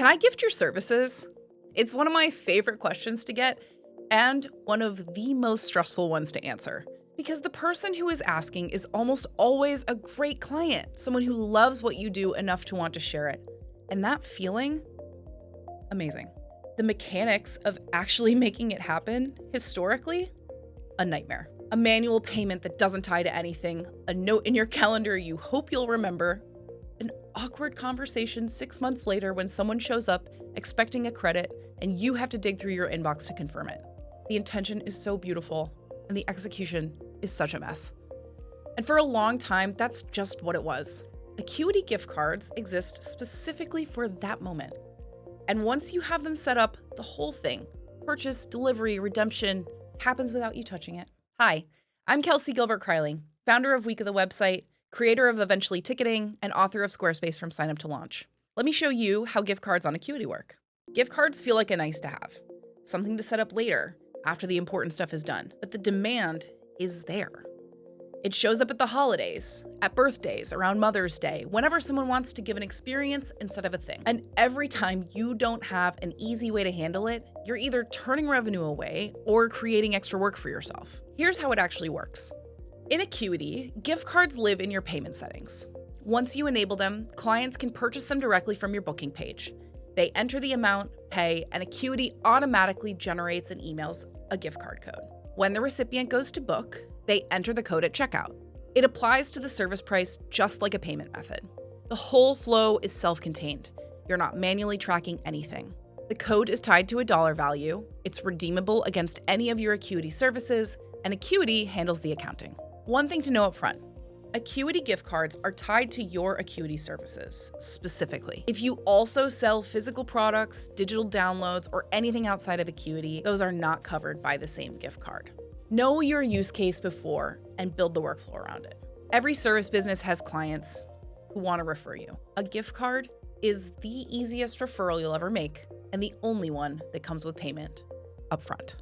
Can I gift your services? It's one of my favorite questions to get and one of the most stressful ones to answer. Because the person who is asking is almost always a great client, someone who loves what you do enough to want to share it. And that feeling, amazing. The mechanics of actually making it happen, historically, a nightmare. A manual payment that doesn't tie to anything, a note in your calendar you hope you'll remember, an awkward conversation 6 months later when someone shows up expecting a credit and you have to dig through your inbox to confirm it. The intention is so beautiful and the execution is such a mess. And for a long time, that's just what it was. Acuity gift cards exist specifically for that moment. And once you have them set up, the whole thing, purchase, delivery, redemption, happens without you touching it. Hi, I'm Kelsey Gilbert-Kreiling, founder of Week of the Website, creator of Eventually Ticketing, and author of Squarespace from Sign Up to Launch. Let me show you how gift cards on Acuity work. Gift cards feel like a nice to have, something to set up later, after the important stuff is done, but the demand is there. It shows up at the holidays, at birthdays, around Mother's Day, whenever someone wants to give an experience instead of a thing. And every time you don't have an easy way to handle it, you're either turning revenue away or creating extra work for yourself. Here's how it actually works. In Acuity, gift cards live in your payment settings. Once you enable them, clients can purchase them directly from your booking page. They enter the amount, pay, and Acuity automatically generates and emails a gift card code. When the recipient goes to book, they enter the code at checkout. It applies to the service price just like a payment method. The whole flow is self-contained. You're not manually tracking anything. The code is tied to a dollar value, it's redeemable against any of your Acuity services, and Acuity handles the accounting. One thing to know up front, Acuity gift cards are tied to your Acuity services, specifically. If you also sell physical products, digital downloads, or anything outside of Acuity, those are not covered by the same gift card. Know your use case before and build the workflow around it. Every service business has clients who want to refer you. A gift card is the easiest referral you'll ever make and the only one that comes with payment upfront.